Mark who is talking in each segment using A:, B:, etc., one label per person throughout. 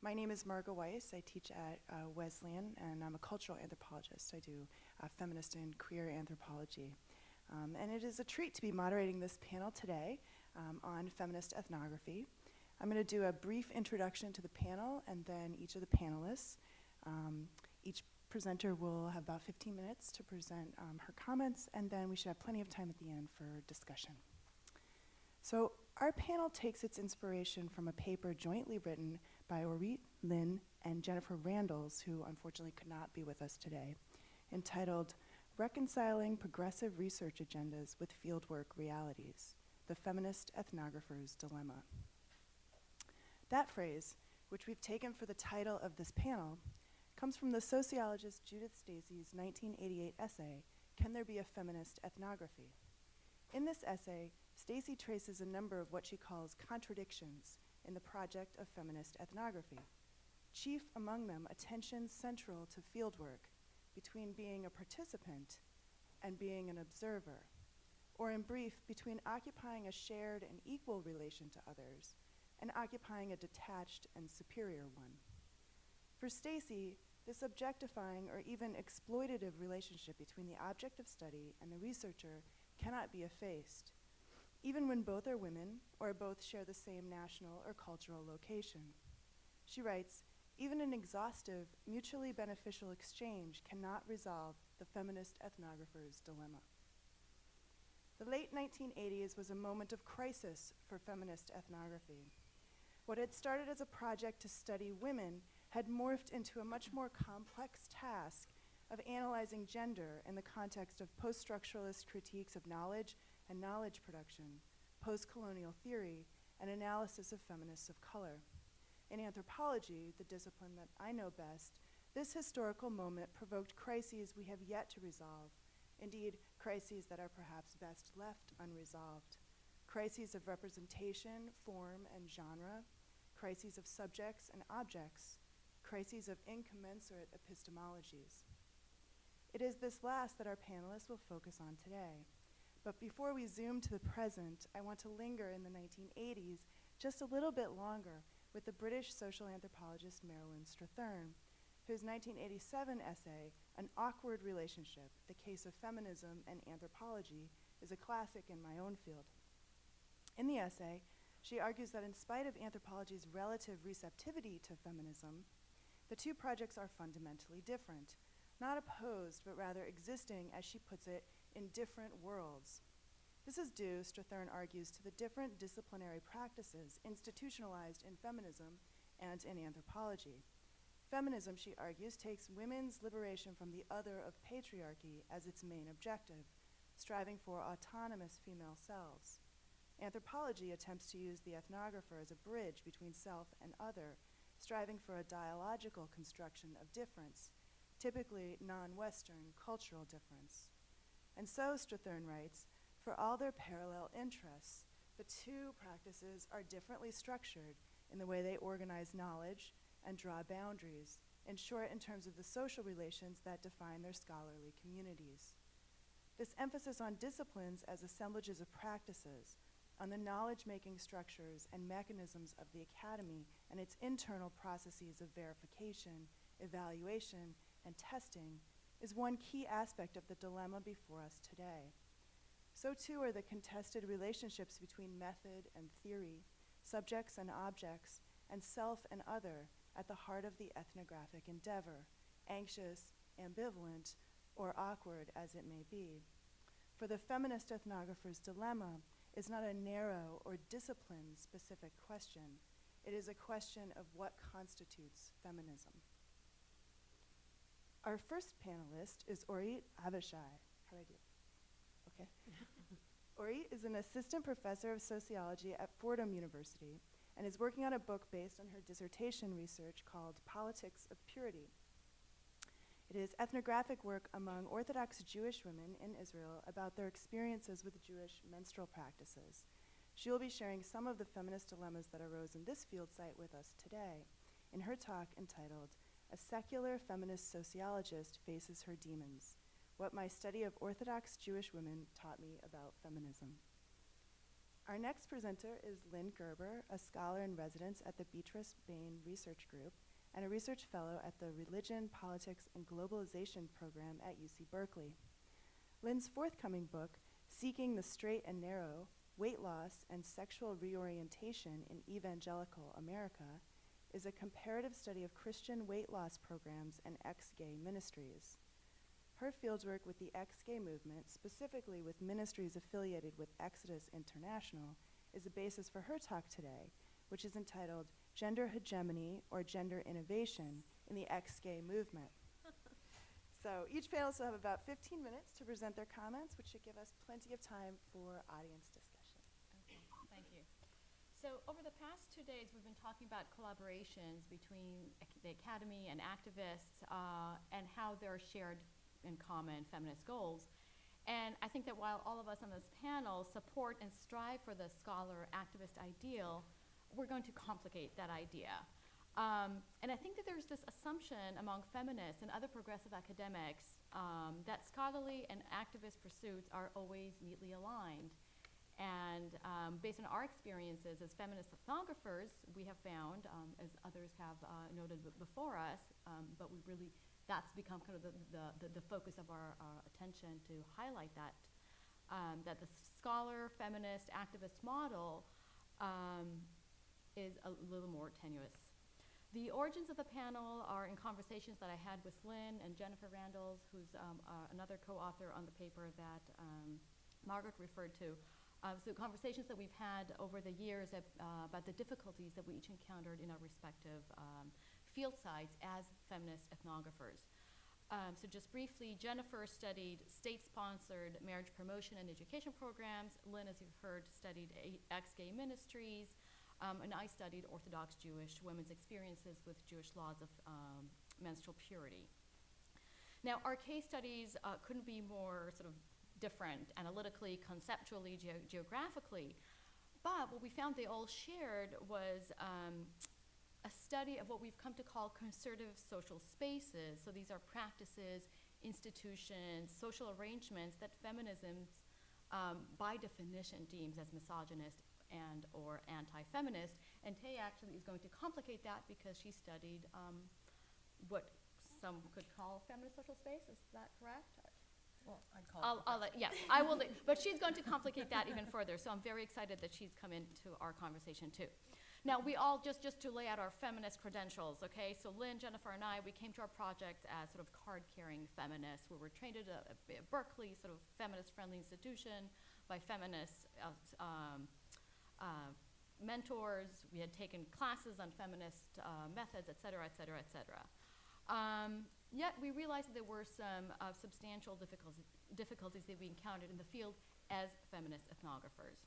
A: My name is Margot Weiss. I teach at Wesleyan, and I'm a cultural anthropologist. I do feminist and queer anthropology. And it is a treat to be moderating this panel today on feminist ethnography. I'm going to do a brief introduction to the panel and then each of the panelists. Each presenter will have about 15 minutes to present her comments, and then we should have plenty of time at the end for discussion. So our panel takes its inspiration from a paper jointly written by Orit, Lynne, and Jennifer Randles, who unfortunately could not be with us today, entitled Reconciling Progressive Research Agendas with Fieldwork Realities, The Feminist Ethnographer's Dilemma. That phrase, which we've taken for the title of this panel, comes from the sociologist Judith Stacy's 1988 essay, Can There Be a Feminist Ethnography? In this essay, Stacy traces a number of what she calls contradictions in the project of feminist ethnography. Chief among them, a tension central to fieldwork between being a participant and being an observer, or in brief, between occupying a shared and equal relation to others and occupying a detached and superior one. For Stacy, this objectifying or even exploitative relationship between the object of study and the researcher cannot be effaced, even when both are women or both share the same national or cultural location. She writes, even an exhaustive, mutually beneficial exchange cannot resolve the feminist ethnographer's dilemma. The late 1980s was a moment of crisis for feminist ethnography. What had started as a project to study women had morphed into a much more complex task of analyzing gender in the context of post-structuralist critiques of knowledge and knowledge production, post-colonial theory, and analysis of feminists of color. In anthropology, the discipline that I know best, this historical moment provoked crises we have yet to resolve, indeed, crises that are perhaps best left unresolved. Crises of representation, form, and genre, crises of subjects and objects, crises of incommensurate epistemologies. It is this last that our panelists will focus on today. But before we zoom to the present, I want to linger in the 1980s just a little bit longer with the British social anthropologist Marilyn Strathern, whose 1987 essay, An Awkward Relationship, The Case of Feminism and Anthropology, is a classic in my own field. In the essay, she argues that in spite of anthropology's relative receptivity to feminism, the two projects are fundamentally different, not opposed, but rather existing, as she puts it, in different worlds. This is due, Strathern argues, to the different disciplinary practices institutionalized in feminism and in anthropology. Feminism, she argues, takes women's liberation from the other of patriarchy as its main objective, striving for autonomous female selves. Anthropology attempts to use the ethnographer as a bridge between self and other, striving for a dialogical construction of difference, typically non-Western cultural difference. And so, Strathern writes, for all their parallel interests, the two practices are differently structured in the way they organize knowledge and draw boundaries, in short, in terms of the social relations that define their scholarly communities. This emphasis on disciplines as assemblages of practices, on the knowledge-making structures and mechanisms of the academy and its internal processes of verification, evaluation, and testing is one key aspect of the dilemma before us today. So too are the contested relationships between method and theory, subjects and objects, and self and other at the heart of the ethnographic endeavor, anxious, ambivalent, or awkward as it may be. For the feminist ethnographer's dilemma is not a narrow or discipline-specific question. It is a question of what constitutes feminism. Our first panelist is Orit Avishai. How do I do? Okay. Orit is an assistant professor of sociology at Fordham University and is working on a book based on her dissertation research called Politics of Purity. It is ethnographic work among Orthodox Jewish women in Israel about their experiences with Jewish menstrual practices. She will be sharing some of the feminist dilemmas that arose in this field site with us today in her talk entitled, A Secular Feminist Sociologist Faces Her Demons, What My Study of Orthodox Jewish Women Taught Me About Feminism. Our next presenter is Lynne Gerber, a scholar in residence at the Beatrice Bain Research Group and a research fellow at the Religion, Politics, and Globalization program at UC Berkeley. Lynne's forthcoming book, Seeking the Straight and Narrow, Weight Loss and Sexual Reorientation in Evangelical America, is a comparative study of Christian weight loss programs and ex-gay ministries. Her fieldwork with the ex-gay movement, specifically with ministries affiliated with Exodus International, is the basis for her talk today, which is entitled Gender Hegemony or Gender Innovation in the Ex-Gay Movement. So each panelist will have about 15 minutes to present their comments, which should give us plenty of time for audience discussion.
B: Okay, thank you. So over the past 2 days, we've been talking about collaborations between the Academy and activists and how they're shared in common feminist goals. And I think that while all of us on this panel support and strive for the scholar-activist ideal, we're going to complicate that idea. And I think that there's this assumption among feminists and other progressive academics that scholarly and activist pursuits are always neatly aligned. And based on our experiences as feminist ethnographers, we have found, as others have noted before us, but that's become kind of the focus of our attention to highlight that, that the scholar, feminist, activist model is a little more tenuous. The origins of the panel are in conversations that I had with Lynne and Jennifer Randles, who's another co-author on the paper that Margaret referred to. So conversations that we've had over the years about the difficulties that we each encountered in our respective field sites as feminist ethnographers. So just briefly, Jennifer studied state-sponsored marriage promotion and education programs. Lynne, as you've heard, studied ex-gay ministries. And I studied Orthodox Jewish women's experiences with Jewish laws of menstrual purity. Now, our case studies couldn't be more sort of different analytically, conceptually, geographically, but what we found they all shared was a study of what we've come to call conservative social spaces. So these are practices, institutions, social arrangements that feminism, by definition, deems as misogynist and or anti-feminist, and Tay actually is going to complicate that because she studied what some could call feminist social space. Is that correct?
C: Well, I'd call it.
B: Yes, I will. But she's going to complicate that even further. So I'm very excited that she's come into our conversation too. Now we all just to lay out our feminist credentials. Okay, so Lynne, Jennifer, and I, we came to our project as sort of card-carrying feminists. We were trained at Berkeley, sort of feminist-friendly institution by feminists. Mentors, we had taken classes on feminist methods, et cetera, et cetera, et cetera. Yet we realized that there were some substantial difficulties that we encountered in the field as feminist ethnographers.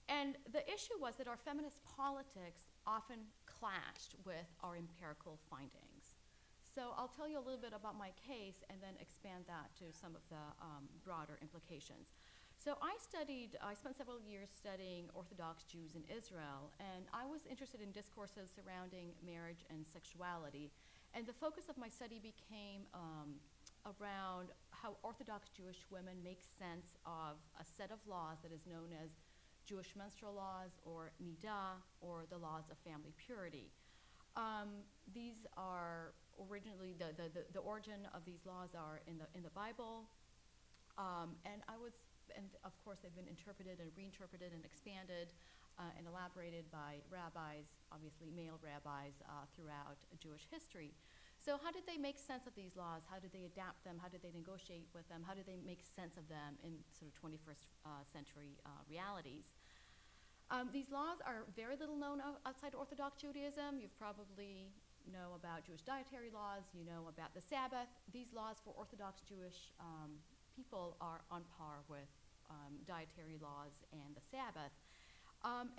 B: And the issue was that our feminist politics often clashed with our empirical findings. So I'll tell you a little bit about my case and then expand that to some of the broader implications. So I spent several years studying Orthodox Jews in Israel, and I was interested in discourses surrounding marriage and sexuality. And the focus of my study became around how Orthodox Jewish women make sense of a set of laws that is known as Jewish menstrual laws, or nidah, or the laws of family purity. These are originally, the origin of these laws are in the Bible, and of course they've been interpreted and reinterpreted and expanded and elaborated by rabbis, obviously male rabbis, throughout Jewish history. So how did they make sense of these laws? How did they adapt them? How did they negotiate with them? How did they make sense of them in sort of 21st century realities? These laws are very little known outside Orthodox Judaism. You've probably know about Jewish dietary laws. You know about the Sabbath. These laws for Orthodox Jewish people are on par with dietary laws and the Sabbath.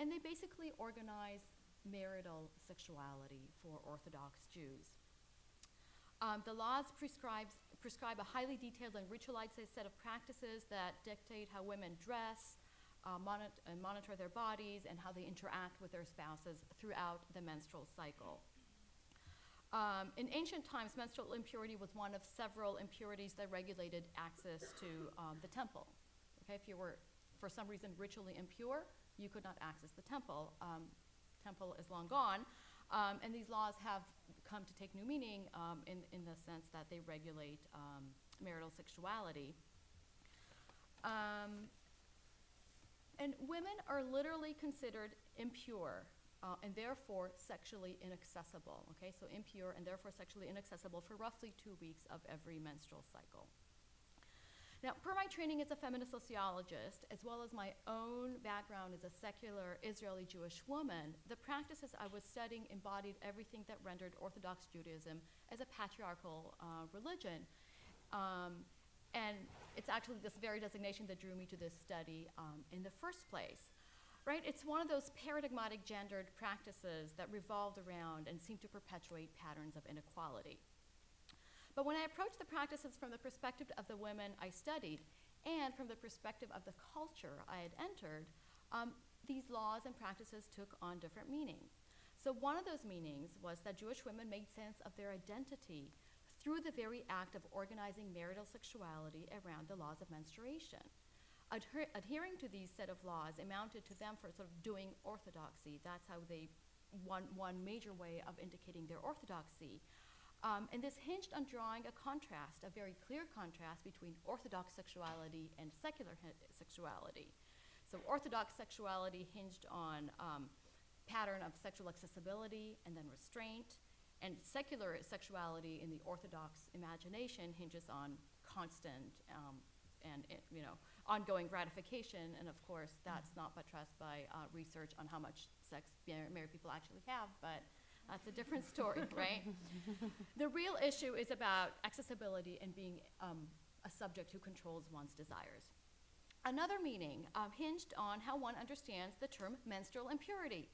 B: And they basically organize marital sexuality for Orthodox Jews. The laws prescribe a highly detailed and ritualized set of practices that dictate how women dress, monitor their bodies, and how they interact with their spouses throughout the menstrual cycle. In ancient times, menstrual impurity was one of several impurities that regulated access to the temple. Okay, if you were for some reason ritually impure, you could not access the temple. Temple is long gone. And these laws have come to take new meaning in the sense that they regulate marital sexuality. And women are literally considered impure and therefore sexually inaccessible. Okay, so impure and therefore sexually inaccessible for roughly 2 weeks of every menstrual cycle. Now, per my training as a feminist sociologist, as well as my own background as a secular Israeli Jewish woman, the practices I was studying embodied everything that rendered Orthodox Judaism as a patriarchal religion. And it's actually this very designation that drew me to this study in the first place. Right? It's one of those paradigmatic gendered practices that revolved around and seemed to perpetuate patterns of inequality. But when I approached the practices from the perspective of the women I studied and from the perspective of the culture I had entered, these laws and practices took on different meaning. So one of those meanings was that Jewish women made sense of their identity through the very act of organizing marital sexuality around the laws of menstruation. Adhering to these set of laws amounted to them for sort of doing orthodoxy. That's how they, one major way of indicating their orthodoxy. And this hinged on drawing a contrast, a very clear contrast between Orthodox sexuality and secular sexuality. So Orthodox sexuality hinged on pattern of sexual accessibility and then restraint, and secular sexuality in the Orthodox imagination hinges on constant and ongoing gratification, and of course that's not buttressed by research on how much sex married people actually have, but that's a different story, right? The real issue is about accessibility and being a subject who controls one's desires. Another meaning hinged on how one understands the term menstrual impurity,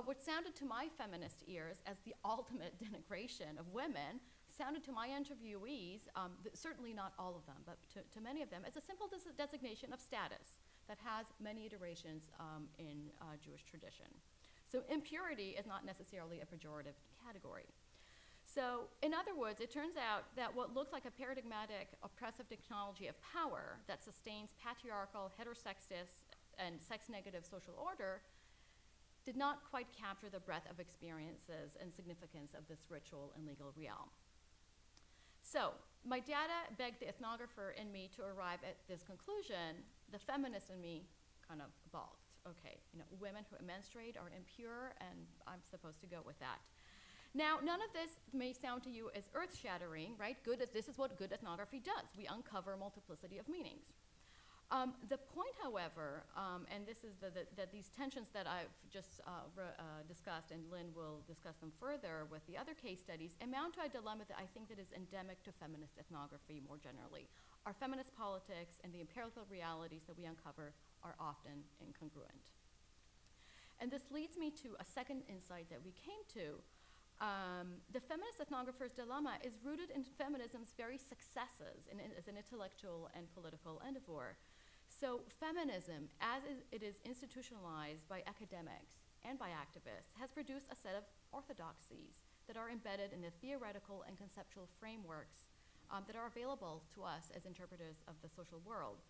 B: which sounded to my feminist ears as the ultimate denigration of women, sounded to my interviewees, certainly not all of them, but to many of them, as a simple designation of status that has many iterations in Jewish tradition. So impurity is not necessarily a pejorative category. So in other words, it turns out that what looks like a paradigmatic oppressive technology of power that sustains patriarchal, heterosexist, and sex-negative social order did not quite capture the breadth of experiences and significance of this ritual and legal realm. So my data begged the ethnographer in me to arrive at this conclusion. The feminist in me kind of balked. Okay, women who menstruate are impure, and I'm supposed to go with that. Now, none of this may sound to you as earth-shattering, right? This is what good ethnography does. We uncover multiplicity of meanings. The point, however, and this is these tensions that I've just discussed, and Lynne will discuss them further with the other case studies, amount to a dilemma that I think that is endemic to feminist ethnography more generally. Our feminist politics and the empirical realities that we uncover are often incongruent. And this leads me to a second insight that we came to. The feminist ethnographer's dilemma is rooted in feminism's very successes as an intellectual and political endeavor. So feminism, as it is institutionalized by academics and by activists, has produced a set of orthodoxies that are embedded in the theoretical and conceptual frameworks that are available to us as interpreters of the social world.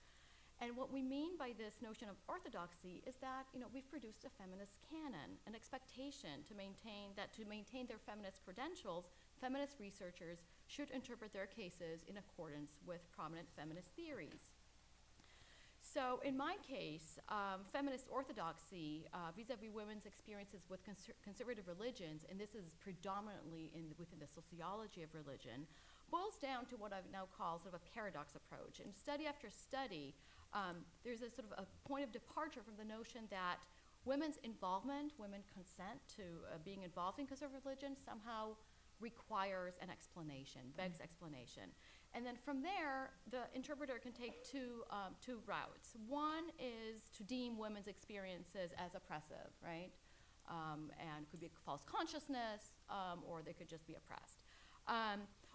B: And what we mean by this notion of orthodoxy is that we've produced a feminist canon, an expectation to maintain their feminist credentials, feminist researchers should interpret their cases in accordance with prominent feminist theories. So in my case, feminist orthodoxy vis-a-vis women's experiences with conservative religions, and this is predominantly within the sociology of religion, boils down to what I now call sort of a paradox approach. And study after study, there's a sort of a point of departure from the notion that women's involvement, women consent to being involved in conservative religion somehow requires an explanation, begs explanation. And then from there, the interpreter can take two routes. One is to deem women's experiences as oppressive, right? And could be false consciousness, or they could just be oppressed.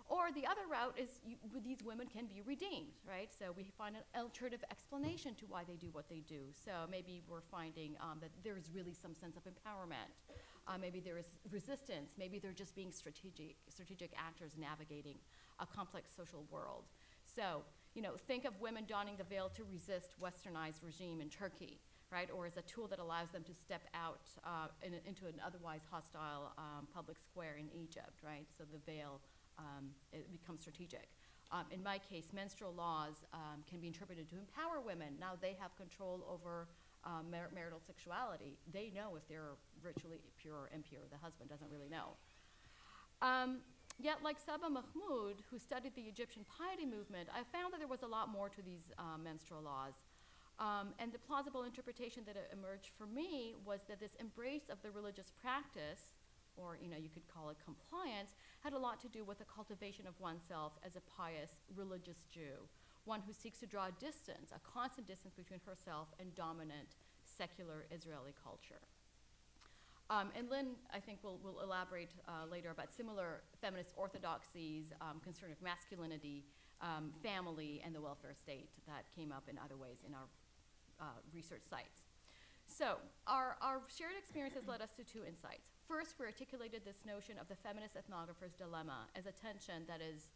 B: Or the other route is these women can be redeemed, right? So we find an alternative explanation to why they do what they do. So maybe we're finding that there is really some sense of empowerment. Maybe there is resistance. Maybe they're just being strategic actors navigating a complex social world. So think of women donning the veil to resist westernized regime in Turkey, right? Or as a tool that allows them to step out into an otherwise hostile public square in Egypt, right? So the veil, it becomes strategic. In my case, menstrual laws can be interpreted to empower women. Now they have control over marital sexuality. They know if they're ritually pure or impure. The husband doesn't really know. Yet, like Saba Mahmoud, who studied the Egyptian piety movement, I found that there was a lot more to these menstrual laws. And the plausible interpretation that emerged for me was that this embrace of the religious practice, or you could call it compliance, had a lot to do with the cultivation of oneself as a pious religious Jew, one who seeks to draw a distance, a constant distance between herself and dominant secular Israeli culture. And Lynne, I think, will elaborate later about similar feminist orthodoxies concerning masculinity, family, and the welfare state that came up in other ways in our research sites. So our shared experiences led us to two insights. First, we articulated this notion of the feminist ethnographer's dilemma as a tension that is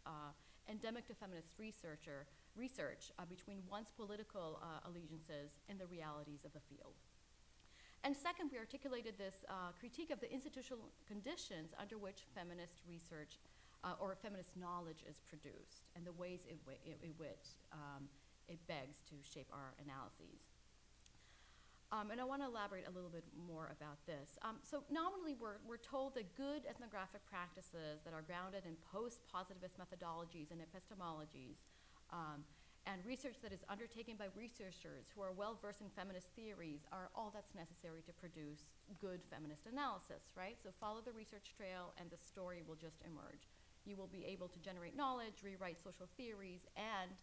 B: endemic to feminist research between one's political allegiances and the realities of the field. And second, we articulated this critique of the institutional conditions under which feminist research or feminist knowledge is produced and the ways in which it begs to shape our analyses. And I want to elaborate a little bit more about this. So nominally, we're told that good ethnographic practices that are grounded in post-positivist methodologies and epistemologies and research that is undertaken by researchers who are well-versed in feminist theories are all that's necessary to produce good feminist analysis, right? So follow the research trail and the story will just emerge. You will be able to generate knowledge, rewrite social theories, and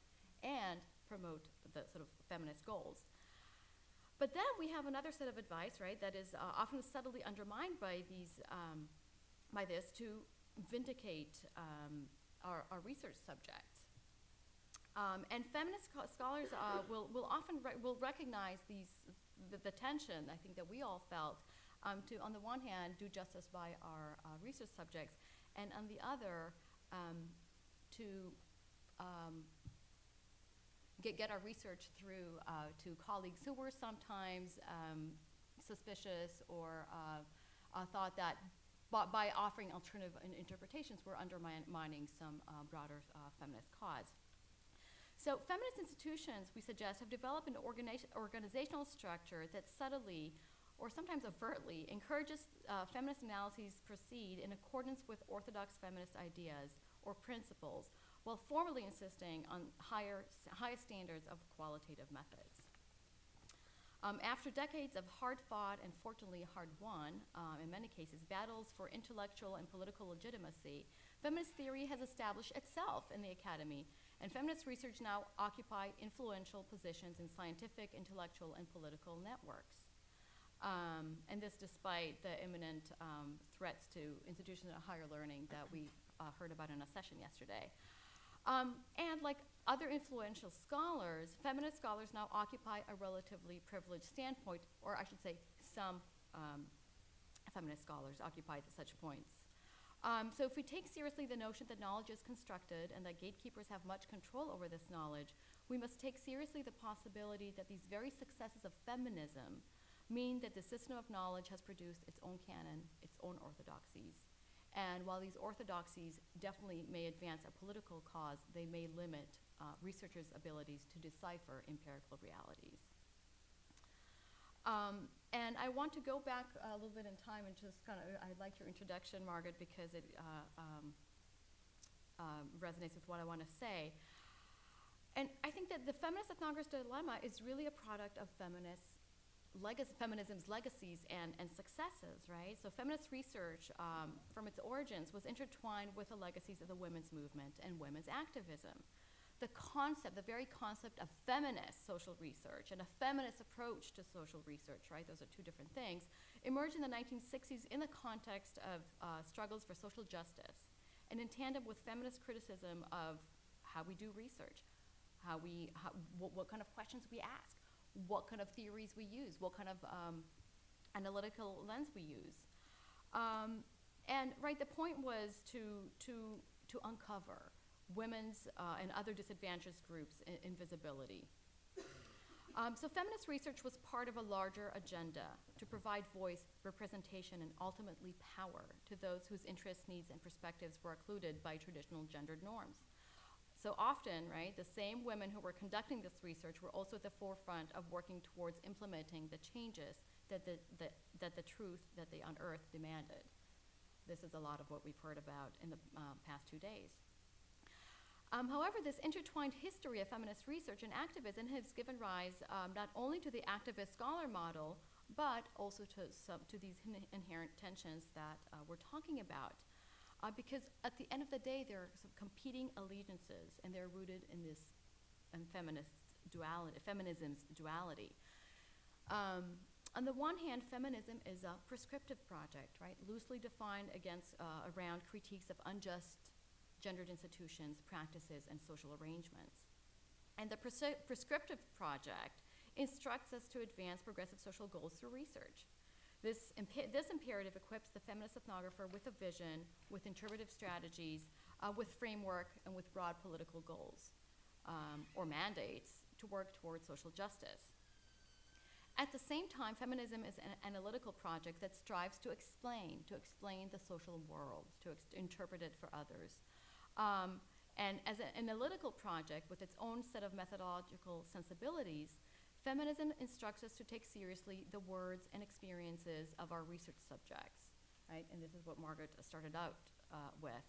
B: promote the sort of feminist goals. But then we have another set of advice, right, that is often subtly undermined by this to vindicate our research subjects. And feminist scholars will often recognize the tension, I think, that we all felt to, on the one hand, do justice by our research subjects, and on the other, to get our research through to colleagues who were sometimes suspicious or thought that by offering alternative interpretations, we're undermining some broader feminist cause. So feminist institutions, we suggest, have developed an organizational structure that subtly, or sometimes overtly, encourages feminist analyses proceed in accordance with orthodox feminist ideas or principles, while formally insisting on highest standards of qualitative methods. After decades of hard-fought and fortunately hard-won, in many cases, battles for intellectual and political legitimacy, feminist theory has established itself in the academy, and feminist research now occupy influential positions in scientific, intellectual, and political networks. And this despite the imminent threats to institutions of higher learning that we heard about in a session yesterday. And like other influential scholars, feminist scholars now occupy a relatively privileged standpoint, or I should say some feminist scholars occupy such points. So if we take seriously the notion that knowledge is constructed and that gatekeepers have much control over this knowledge, we must take seriously the possibility that these very successes of feminism mean that the system of knowledge has produced its own canon, its own orthodoxies. And while these orthodoxies definitely may advance a political cause, they may limit researchers' abilities to decipher empirical realities. And I want to go back a little bit in time and just I liked your introduction, Margaret, because it resonates with what I want to say. And I think that the feminist ethnographer's dilemma is really a product of feminism's legacies and successes, right? So feminist research from its origins was intertwined with the legacies of the women's movement and women's activism. The very concept of feminist social research and a feminist approach to social research, right? Those are two different things, emerged in the 1960s in the context of struggles for social justice and in tandem with feminist criticism of how we do research, what kind of questions we ask, what kind of theories we use, what kind of analytical lens we use. And right, the point was to uncover women's and other disadvantaged groups' invisibility. So feminist research was part of a larger agenda to provide voice, representation, and ultimately power to those whose interests, needs, and perspectives were occluded by traditional gendered norms. So often, right, the same women who were conducting this research were also at the forefront of working towards implementing the changes that the truth that they unearthed demanded. This is a lot of what we've heard about in the past 2 days. However, this intertwined history of feminist research and activism has given rise not only to the activist scholar model, but also to these inherent tensions that we're talking about. Because at the end of the day, there are some competing allegiances, and they're rooted in this feminism's duality. On the one hand, feminism is a prescriptive project, right? Loosely defined around critiques of unjust gendered institutions, practices, and social arrangements. And the prescriptive project instructs us to advance progressive social goals through research. This imperative equips the feminist ethnographer with a vision, with interpretive strategies, with framework, and with broad political goals or mandates to work towards social justice. At the same time, feminism is an analytical project that strives to explain the social world, to interpret it for others. And as an analytical project with its own set of methodological sensibilities, feminism instructs us to take seriously the words and experiences of our research subjects, right? And this is what Margaret started out with.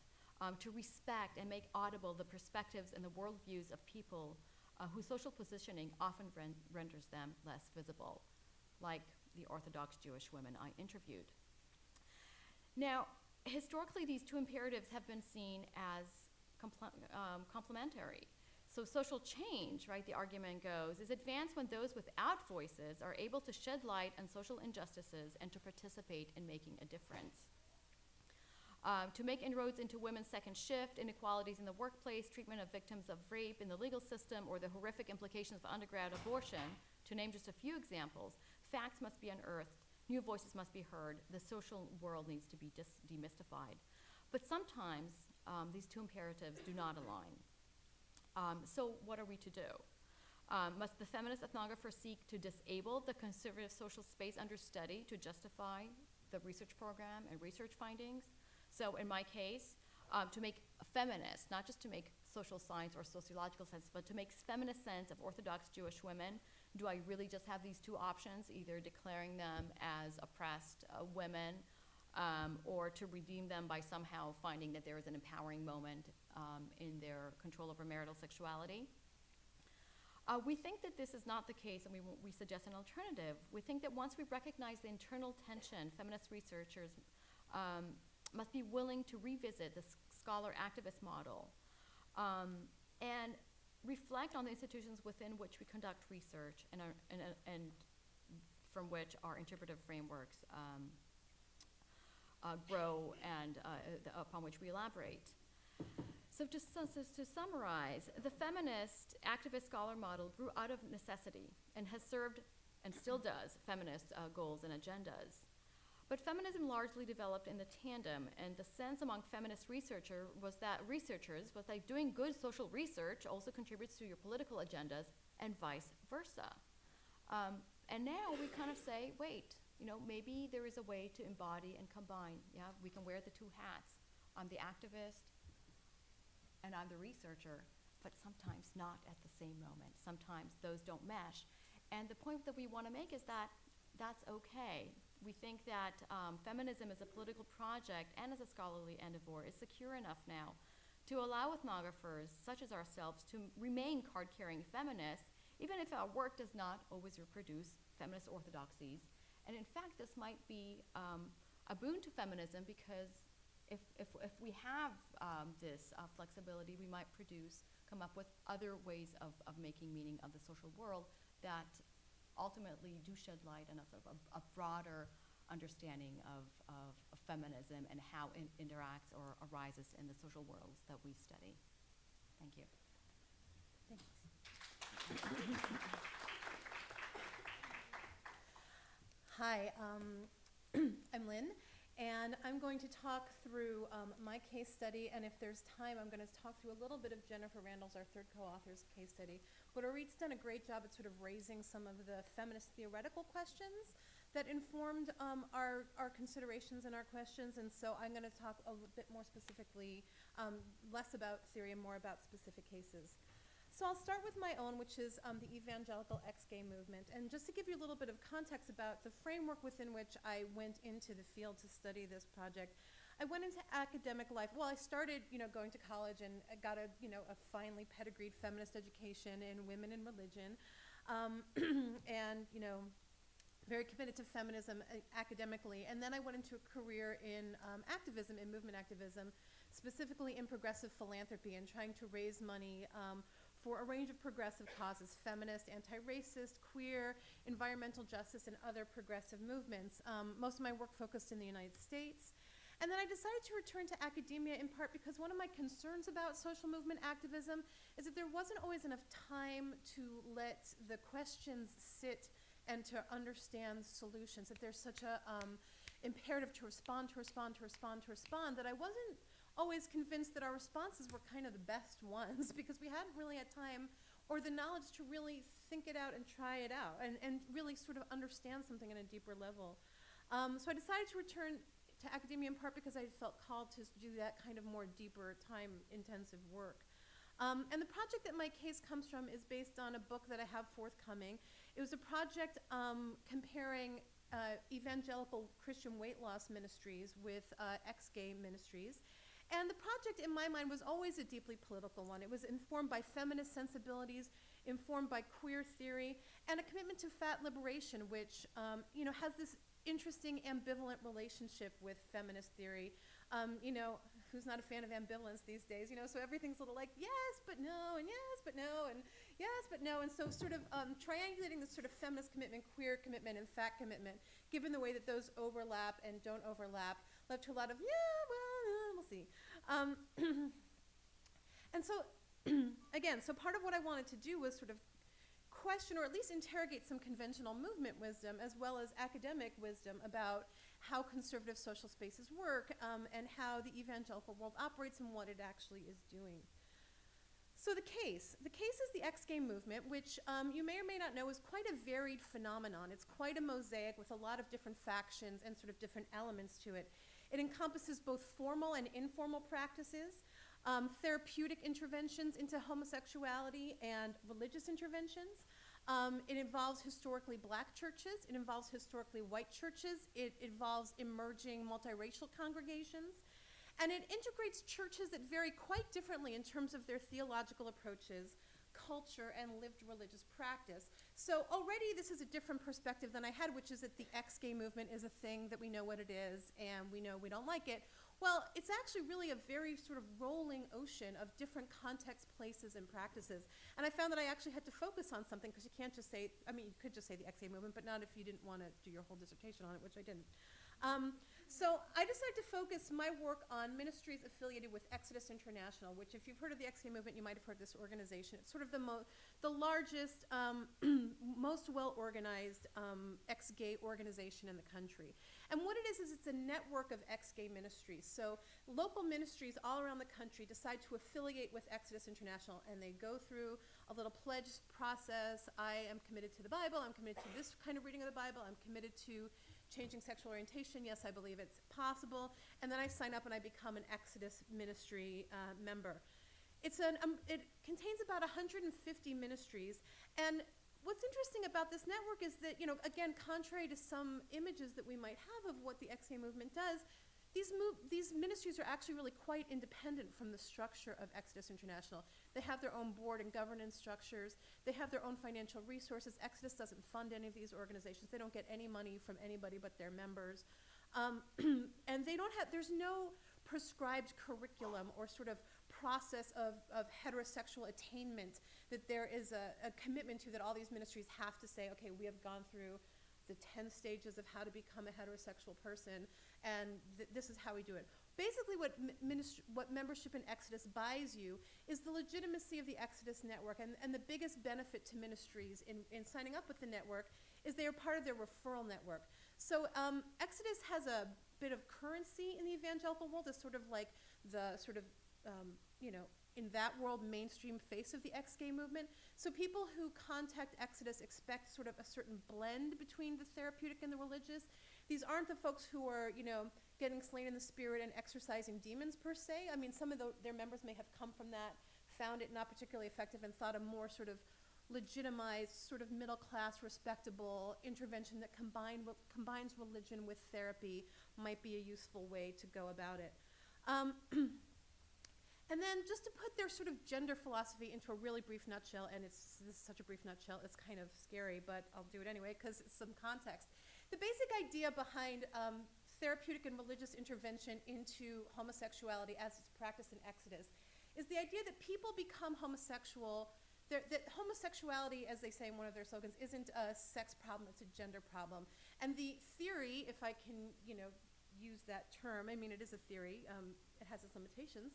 B: To respect and make audible the perspectives and the worldviews of people whose social positioning often renders them less visible, like the Orthodox Jewish women I interviewed. Now, historically, these two imperatives have been seen as complementary. So social change, right, the argument goes, is advanced when those without voices are able to shed light on social injustices and to participate in making a difference. To make inroads into women's second shift, inequalities in the workplace, treatment of victims of rape in the legal system, or the horrific implications of underground abortion, to name just a few examples, facts must be unearthed, new voices must be heard, the social world needs to be demystified. But sometimes these two imperatives do not align. So what are we to do? Must the feminist ethnographer seek to disable the conservative social space under study to justify the research program and research findings? So in my case, to make a feminist, not just to make social science or sociological sense, but to make feminist sense of Orthodox Jewish women, do I really just have these two options, either declaring them as oppressed women or to redeem them by somehow finding that there is an empowering moment in their control over marital sexuality? We think that this is not the case, and we suggest an alternative. We think that once we recognize the internal tension, feminist researchers must be willing to revisit the scholar-activist model and reflect on the institutions within which we conduct research and from which our interpretive frameworks grow and upon which we elaborate. So to summarize, the feminist activist scholar model grew out of necessity and has served, and still does, feminist goals and agendas. But feminism largely developed in the tandem, and the sense among feminist researchers was that doing good social research also contributes to your political agendas, and vice versa. And now we kind of say, wait, maybe there is a way to embody and combine. Yeah, we can wear the two hats. I'm the activist, and I'm the researcher, but sometimes not at the same moment. Sometimes those don't mesh. And the point that we want to make is that that's okay. We think that feminism as a political project and as a scholarly endeavor is secure enough now to allow ethnographers such as ourselves to remain card-carrying feminists, even if our work does not always reproduce feminist orthodoxies. And in fact, this might be a boon to feminism, because if we have this flexibility, we might come up with other ways of making meaning of the social world that ultimately do shed light on a broader understanding of feminism and how it interacts or arises in the social worlds that we study. Thank you.
C: Thanks. Hi, I'm Lynne,
D: And I'm going to talk through my case study, and if there's time, I'm going to talk through a little bit of Jennifer Randall's, our third co-author's case study. But Orit's done a great job at sort of raising some of the feminist theoretical questions that informed our considerations and our questions, and so I'm going to talk a little bit more specifically, less about theory and more about specific cases. So I'll start with my own, which is the evangelical ex-gay movement. And just to give you a little bit of context about the framework within which I went into the field to study this project, I went into academic life. Well, I started, going to college and I got a finely pedigreed feminist education in women and religion, and, very committed to feminism academically. And then I went into a career in activism, in movement activism, specifically in progressive philanthropy and trying to raise money for a range of progressive causes: feminist, anti-racist, queer, environmental justice, and other progressive movements. Most of my work focused in the United States. And then I decided to return to academia in part because one of my concerns about social movement activism is that there wasn't always enough time to let the questions sit and to understand solutions, that there's such a imperative to respond, that I wasn't always convinced that our responses were kind of the best ones because we hadn't really had time or the knowledge to really think it out and try it out and really sort of understand something on a deeper level. So I decided to return to academia in part because I felt called to do that kind of more deeper, time-intensive work. And the project that my case comes from is based on a book that I have forthcoming. It was a project comparing evangelical Christian weight loss ministries with ex-gay ministries. And the project, in my mind, was always a deeply political one. It was informed by feminist sensibilities, informed by queer theory, and a commitment to fat liberation, which has this interesting ambivalent relationship with feminist theory. Who's not a fan of ambivalence these days? So everything's a little like yes, but no, and yes, but no, and yes, but no. And so sort of triangulating this sort of feminist commitment, queer commitment, and fat commitment, given the way that those overlap and don't overlap, led to a lot of, we'll see. And so, again, so part of what I wanted to do was sort of question or at least interrogate some conventional movement wisdom as well as academic wisdom about how conservative social spaces work and how the evangelical world operates and what it actually is doing. So the case is the ex-gay movement, which you may or may not know is quite a varied phenomenon. It's quite a mosaic with a lot of different factions and sort of different elements to it. It encompasses both formal and informal practices, therapeutic interventions into homosexuality, and religious interventions. It involves historically black churches. It involves historically white churches. It involves emerging multiracial congregations. And it integrates churches that vary quite differently in terms of their theological approaches, culture, and lived religious practice. So already this is a different perspective than I had, which is that the ex-gay movement is a thing, that we know what it is, and we know we don't like it. Well, it's actually really a very sort of rolling ocean of different contexts, places, and practices. And I found that I actually had to focus on something, because you can't just say, you could just say the ex-gay movement, but not if you didn't want to do your whole dissertation on it, which I didn't. So I decided to focus my work on ministries affiliated with Exodus International, which, if you've heard of the ex-gay movement, you might have heard this organization. It's sort of the largest, most well-organized ex-gay organization in the country. And what it is it's a network of ex-gay ministries. So local ministries all around the country decide to affiliate with Exodus International, and they go through a little pledge process. I am committed to the Bible. I'm committed to this kind of reading of the Bible. I'm committed to changing sexual orientation. Yes, I believe it's possible. And then I sign up and I become an Exodus ministry member. It contains about 150 ministries. And what's interesting about this network is that, again, contrary to some images that we might have of what the ex-gay movement does, these ministries are actually really quite independent from the structure of Exodus International. They have their own board and governance structures. They have their own financial resources. Exodus doesn't fund any of these organizations. They don't get any money from anybody but their members. And there's no prescribed curriculum or sort of process of heterosexual attainment that there is a commitment to, that all these ministries have to say, okay, we have gone through the 10 stages of how to become a heterosexual person, and this is how we do it. Basically, what membership in Exodus buys you is the legitimacy of the Exodus network, and the biggest benefit to ministries in signing up with the network is they are part of their referral network. So Exodus has a bit of currency in the evangelical world as sort of like the sort of, in that world, mainstream face of the ex-gay movement. So people who contact Exodus expect sort of a certain blend between the therapeutic and the religious. These aren't the folks who are, getting slain in the spirit and exorcising demons per se. I mean, some of their members may have come from that, found it not particularly effective, and thought a more sort of legitimized, sort of middle-class, respectable intervention that combines religion with therapy might be a useful way to go about it. And then just to put their sort of gender philosophy into a really brief nutshell, and this is such a brief nutshell, it's kind of scary, but I'll do it anyway because it's some context. The basic idea behind therapeutic and religious intervention into homosexuality as it's practiced in Exodus is the idea that people become homosexual, that homosexuality, as they say in one of their slogans, isn't a sex problem, it's a gender problem. And the theory, if I can, use that term, I mean, it is a theory, it has its limitations,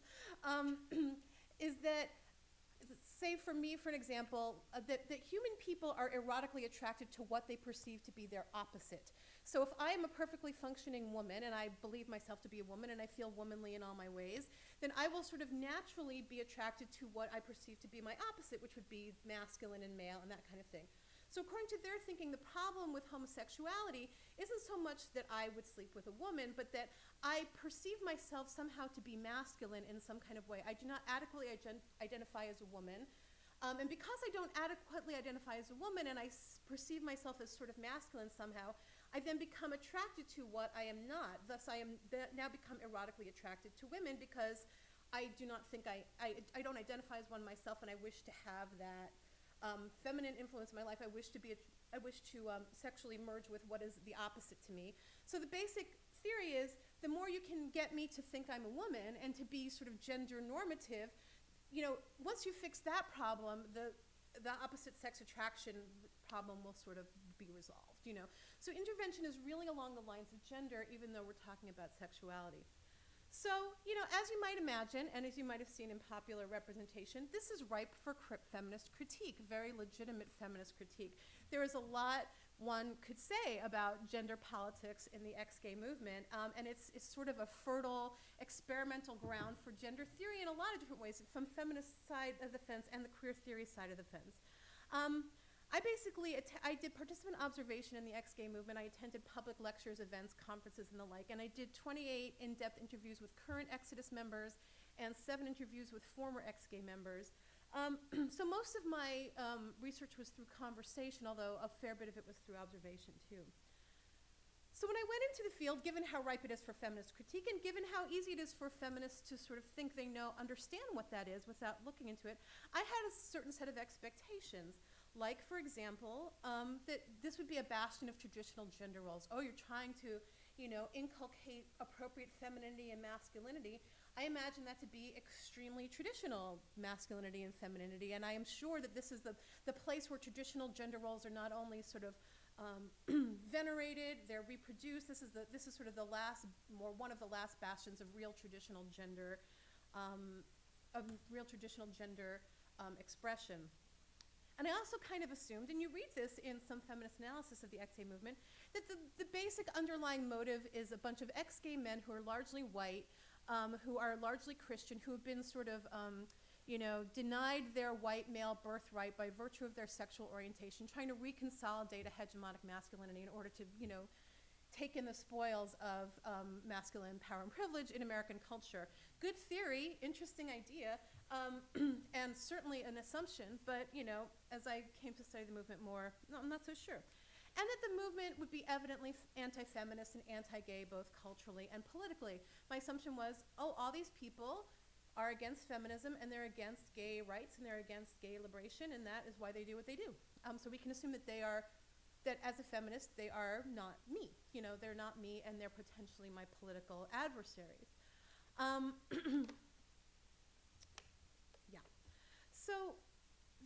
D: is that, say for me, for an example, that human people are erotically attracted to what they perceive to be their opposite. So if I am a perfectly functioning woman, and I believe myself to be a woman, and I feel womanly in all my ways, then I will sort of naturally be attracted to what I perceive to be my opposite, which would be masculine and male and that kind of thing. So according to their thinking, the problem with homosexuality isn't so much that I would sleep with a woman, but that I perceive myself somehow to be masculine in some kind of way. I do not adequately identify as a woman. And because I don't adequately identify as a woman and I perceive myself as sort of masculine somehow, I then become attracted to what I am not. Thus, I am now become erotically attracted to women because I do not think I don't identify as one myself, and I wish to have that feminine influence in my life. I wish to sexually merge with what is the opposite to me. So the basic theory is the more you can get me to think I'm a woman and to be sort of gender normative, once you fix that problem, the opposite sex attraction problem will sort of be resolved, So intervention is really along the lines of gender, even though we're talking about sexuality. So, as you might imagine, and as you might have seen in popular representation, this is ripe for feminist critique, very legitimate feminist critique. There is a lot one could say about gender politics in the ex-gay movement, and it's sort of a fertile experimental ground for gender theory in a lot of different ways, from feminist side of the fence and the queer theory side of the fence. I did participant observation in the ex-gay movement. I attended public lectures, events, conferences, and the like, and I did 28 in-depth interviews with current Exodus members and 7 interviews with former ex-gay members. So most of my research was through conversation, although a fair bit of it was through observation too. So when I went into the field, given how ripe it is for feminist critique, and given how easy it is for feminists to sort of think they understand what that is without looking into it, I had a certain set of expectations. Like, for example, that this would be a bastion of traditional gender roles. Oh, you're trying to, inculcate appropriate femininity and masculinity. I imagine that to be extremely traditional masculinity and femininity, and I am sure that this is the place where traditional gender roles are not only sort of venerated, they're reproduced. This is sort of one of the last bastions of real traditional gender, expression. And I also kind of assumed, and you read this in some feminist analysis of the ex-gay movement, that the basic underlying motive is a bunch of ex-gay men who are largely white, who are largely Christian, who have been sort of, denied their white male birthright by virtue of their sexual orientation, trying to reconsolidate a hegemonic masculinity in order to, take in the spoils of masculine power and privilege in American culture. Good theory, interesting idea, and certainly an assumption, but, as I came to study the movement more, no, I'm not so sure. And that the movement would be evidently anti-feminist and anti-gay, both culturally and politically. My assumption was, all these people are against feminism, and they're against gay rights, and they're against gay liberation, and that is why they do what they do. So we can assume that that as a feminist, they are not me. They're not me, and they're potentially my political adversaries. Yeah. So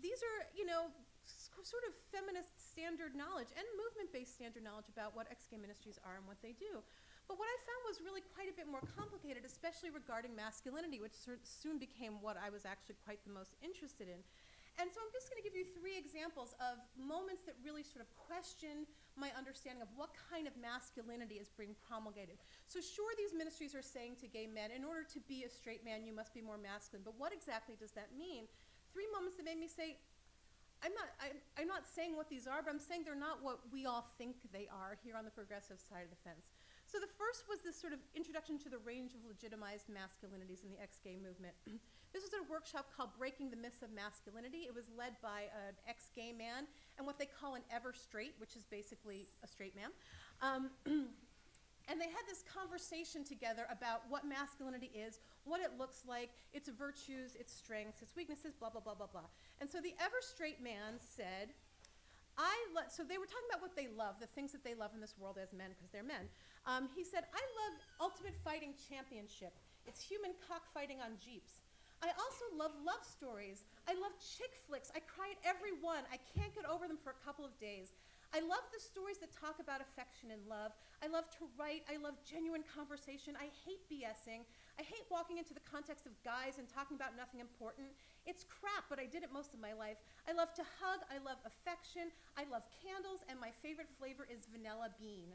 D: these are, sort of feminist standard knowledge and movement-based standard knowledge about what ex-gay ministries are and what they do. But what I found was really quite a bit more complicated, especially regarding masculinity, which soon became what I was actually quite the most interested in. And so I'm just going to give you 3 examples of moments that really sort of question my understanding of what kind of masculinity is being promulgated. So sure, these ministries are saying to gay men, in order to be a straight man, you must be more masculine. But what exactly does that mean? 3 moments that made me say, I'm not saying what these are, but I'm saying they're not what we all think they are here on the progressive side of the fence. So the first was this sort of introduction to the range of legitimized masculinities in the ex-gay movement. This was at a workshop called Breaking the Myths of Masculinity. It was led by an ex-gay man and what they call an ever-straight, which is basically a straight man. And they had this conversation together about what masculinity is, what it looks like, its virtues, its strengths, its weaknesses, blah, blah, blah, blah, blah. And so the ever-straight man said, so they were talking about what they love, the things that they love in this world as men, because they're men. He said, I love Ultimate Fighting Championship. It's human cockfighting on Jeeps. I also love stories. I love chick flicks. I cry at every one. I can't get over them for a couple of days. I love the stories that talk about affection and love. I love to write. I love genuine conversation. I hate BSing. I hate walking into the context of guys and talking about nothing important. It's crap, but I did it most of my life. I love to hug. I love affection. I love candles, and my favorite flavor is vanilla bean.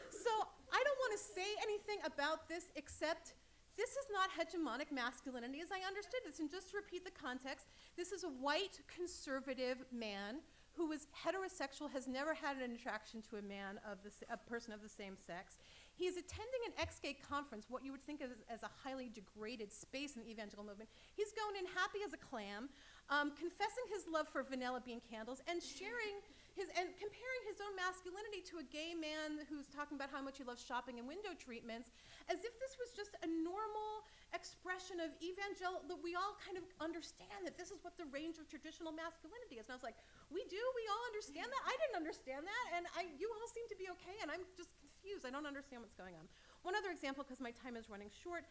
D: So I don't want to say anything about this except this is not hegemonic masculinity as I understood this. And just to repeat the context, this is a white conservative man who is heterosexual, has never had an attraction to a person of the same sex. He is attending an ex-gay conference, what you would think of as a highly degraded space in the evangelical movement. He's going in happy as a clam, confessing his love for vanilla bean candles, and comparing his own masculinity to a gay man who's talking about how much he loves shopping and window treatments, as if this was just a normal expression of that we all kind of understand that this is what the range of traditional masculinity is. And I was like, we all understand that? I didn't understand that, and you all seem to be okay, and I'm just confused. I don't understand what's going on. One other example, because my time is running short,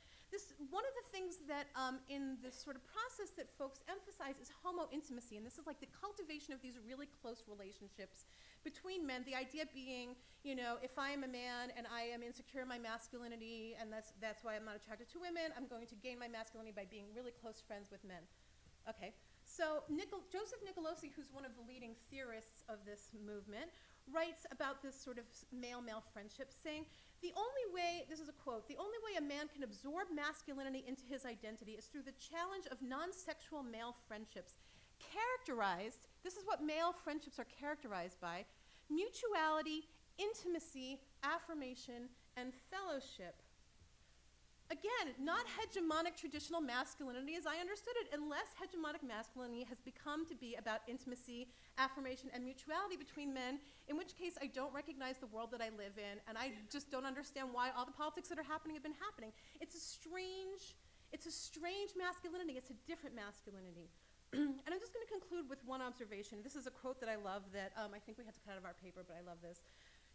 D: one of the things that in this sort of process that folks emphasize is homo-intimacy, and this is like the cultivation of these really close relationships between men, the idea being, if I am a man and I am insecure in my masculinity, and that's why I'm not attracted to women, I'm going to gain my masculinity by being really close friends with men. Okay, so Joseph Nicolosi, who's one of the leading theorists of this movement, writes about this sort of male-male friendship, saying, the only way, this is a quote, the only way a man can absorb masculinity into his identity is through the challenge of non-sexual male friendships, characterized, this is what male friendships are characterized by, mutuality, intimacy, affirmation, and fellowship. Again, not hegemonic traditional masculinity as I understood it, unless hegemonic masculinity has become to be about intimacy, affirmation, and mutuality between men, in which case I don't recognize the world that I live in, and I just don't understand why all the politics that are happening have been happening. It's a strange masculinity. It's a different masculinity. And I'm just going to conclude with one observation. This is a quote that I love that I think we had to cut out of our paper, but I love this.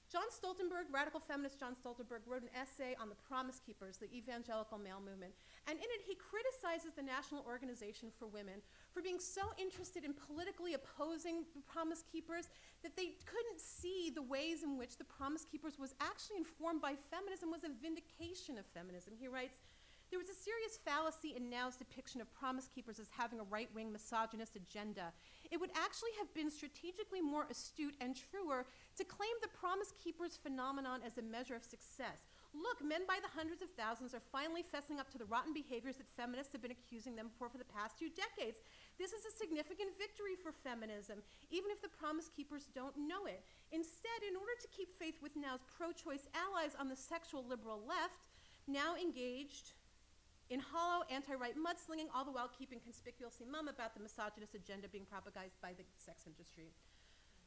D: John Stoltenberg, radical feminist John Stoltenberg, wrote an essay on the Promise Keepers, the evangelical male movement. And in it, he criticizes the National Organization for Women for being so interested in politically opposing the Promise Keepers that they couldn't see the ways in which the Promise Keepers was actually informed by feminism, was a vindication of feminism. He writes, there was a serious fallacy in Now's depiction of Promise Keepers as having a right-wing misogynist agenda. It would actually have been strategically more astute and truer to claim the Promise Keepers phenomenon as a measure of success. Look, men by the hundreds of thousands are finally fessing up to the rotten behaviors that feminists have been accusing them for the past 2 decades. This is a significant victory for feminism, even if the Promise Keepers don't know it. Instead, in order to keep faith with Now's pro-choice allies on the sexual liberal left, Now engaged in hollow anti-right mudslinging, all the while keeping conspicuously mum about the misogynist agenda being propagated by the sex industry.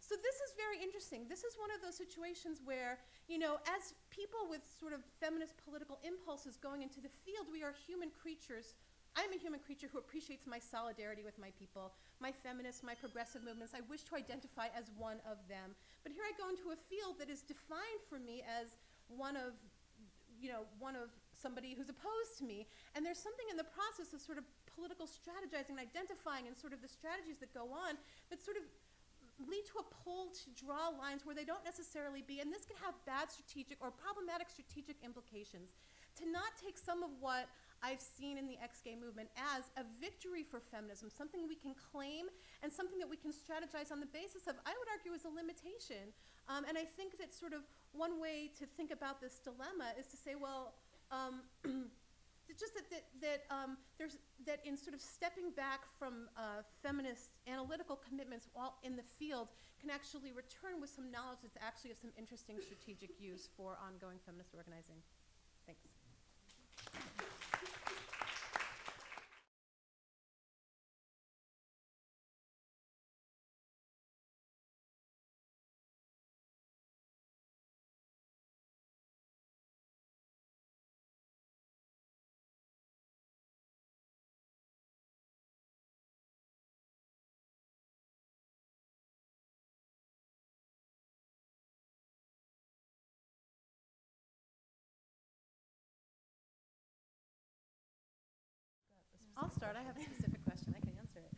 D: So this is very interesting. This is one of those situations where, as people with sort of feminist political impulses going into the field, we are human creatures. I'm a human creature who appreciates my solidarity with my people, my feminists, my progressive movements. I wish to identify as one of them. But here I go into a field that is defined for me as one of somebody who's opposed to me. And there's something in the process of sort of political strategizing and identifying and sort of the strategies that go on that sort of lead to a pull to draw lines where they don't necessarily be. And this can have bad strategic or problematic strategic implications. To not take some of what I've seen in the ex-gay movement as a victory for feminism, something we can claim and something that we can strategize on the basis of, I would argue, is a limitation. And I think that sort of one way to think about this dilemma is to say, well, just that in sort of stepping back from feminist analytical commitments while in the field can actually return with some knowledge that's actually of some interesting strategic use for ongoing feminist organizing. Thanks. I'll start. I have a specific question. I can answer it.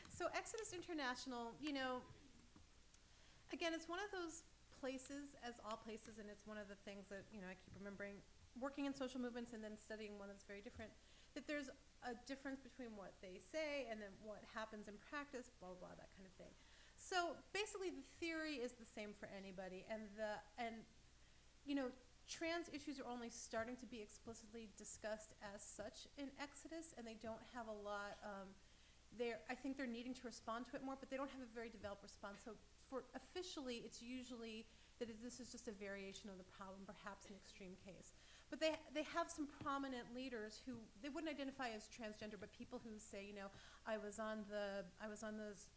D: So Exodus International, you know, again, it's one of those places, as all places, and it's one of the things that, you know, I keep remembering working in social movements and then studying one that's very different, that there's a difference between what they say and then what happens in practice, blah, blah, blah, that kind of thing. So basically the theory is the same for anybody, and you know, trans issues are only starting to be explicitly discussed as such in Exodus, and they don't have a lot, I think they're needing to respond to it more, but they don't have a very developed response. So for officially, it's usually that this is just a variation of the problem, perhaps an extreme case. But they have some prominent leaders who, they wouldn't identify as transgender, but people who say, you know, I was on the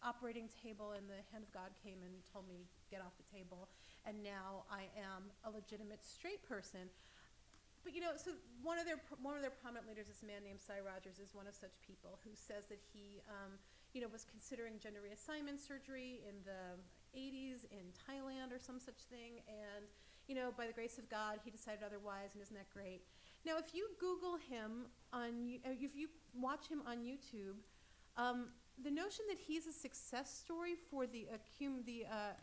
D: operating table and the hand of God came and told me, get off the table, and now I am a legitimate straight person. But you know, so one of their prominent leaders, this man named Cy Rogers, is one of such people who says that he, you know, was considering gender reassignment surgery in the 80s in Thailand or some such thing, and you know, by the grace of God, he decided otherwise, and isn't that great? Now, if you Google him if you watch him on YouTube, the notion that he's a success story for the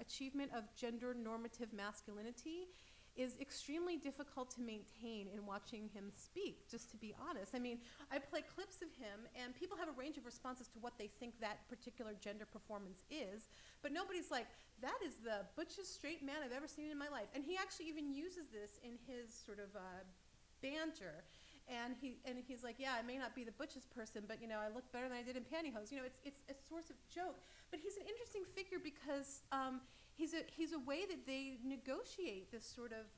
D: achievement of gender normative masculinity is extremely difficult to maintain in watching him speak, just to be honest. I mean, I play clips of him, and people have a range of responses to what they think that particular gender performance is, but nobody's like, that is the butchest straight man I've ever seen in my life. And he actually even uses this in his sort of banter. And he's like, yeah, I may not be the butchest person, but you know, I look better than I did in pantyhose. You know, it's a source of joke. But he's an interesting figure because he's a way that they negotiate this sort of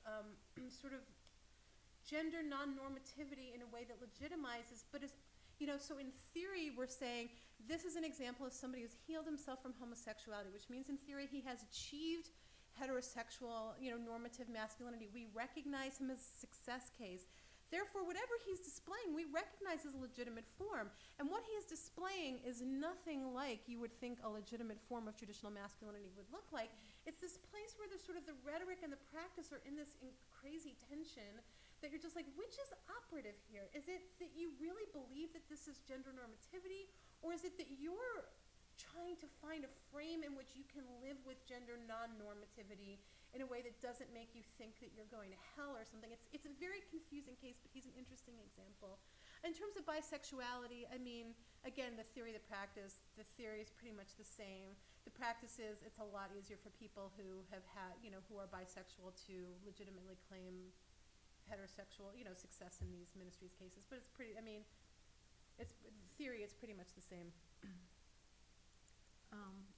D: gender non-normativity in a way that legitimizes, but is, you know, so in theory we're saying this is an example of somebody who's healed himself from homosexuality, which means in theory he has achieved heterosexual, you know, normative masculinity. We recognize him as a success case. Therefore, whatever he's displaying, we recognize as a legitimate form. And what he is displaying is nothing like you would think a legitimate form of traditional masculinity would look like. It's this place where the sort of the rhetoric and the practice are in this crazy tension that you're just like, which is operative here? Is it that you really believe that this is gender normativity, or is it that you're trying to find a frame in which you can live with gender non-normativity in a way that doesn't make you think that you're going to hell or something? It's a very confusing case, but he's an interesting example. In terms of bisexuality, I mean, again, the theory, the practice, the theory is pretty much the same. The practice is it's a lot easier for people who have had, you know, who are bisexual to legitimately claim heterosexual, you know, success in these ministries cases. But it's pretty, I mean, it's theory, it's pretty much the same.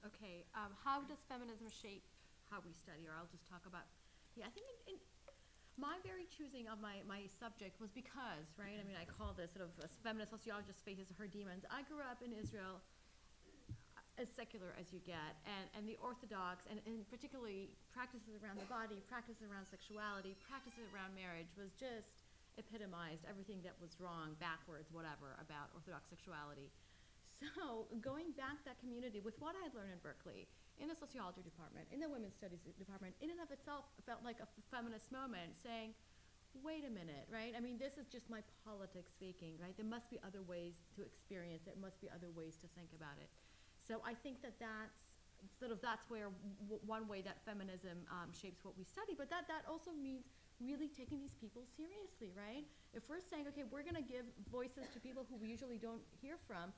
B: Okay, how does feminism shape how we study? Or I'll just talk about, I think in my very choosing of my subject was because, right, I mean, I call this sort of a feminist sociologist faces her demons. I grew up in Israel, as secular as you get, and the Orthodox, and particularly practices around the body, practices around sexuality, practices around marriage was just epitomized everything that was wrong, backwards, whatever, about Orthodox sexuality. So going back that community with what I had learned in Berkeley, in the sociology department, in the women's studies department, in and of itself felt like a feminist moment, saying, wait a minute, right? I mean, this is just my politics speaking, right? There must be other ways to experience it. There must be other ways to think about it. So I think that's where one way that feminism shapes what we study, but that also means really taking these people seriously, right? If we're saying, okay, we're going to give voices to people who we usually don't hear from,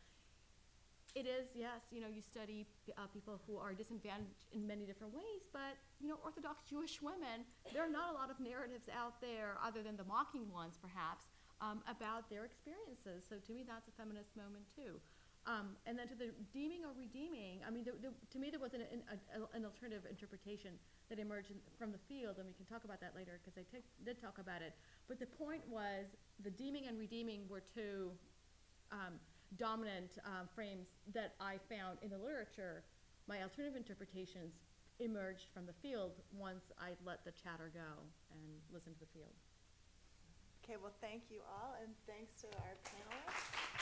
B: it is, yes, you study people who are disadvantaged in many different ways, but, Orthodox Jewish women, there are not a lot of narratives out there, other than the mocking ones, perhaps, about their experiences. So to me, that's a feminist moment, too. And then to the deeming or redeeming, I mean, to me, there was an alternative interpretation that emerged from the field, and we can talk about that later, because I did talk about it. But the point was, the deeming and redeeming were two dominant frames that I found in the literature. My alternative interpretations emerged from the field once I let the chatter go and listen to the field.
A: Okay, well, thank you all, and thanks to our panelists.